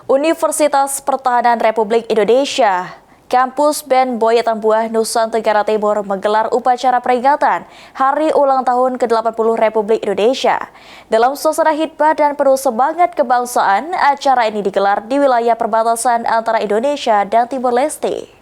Universitas Pertahanan Republik Indonesia, Kampus BEN Boya Tambuah, Nusa Tenggara Timur menggelar upacara peringatan Hari Ulang Tahun ke-80 Republik Indonesia. Dalam suasana khidbah dan penuh semangat kebangsaan, acara ini digelar di wilayah perbatasan antara Indonesia dan Timor Leste.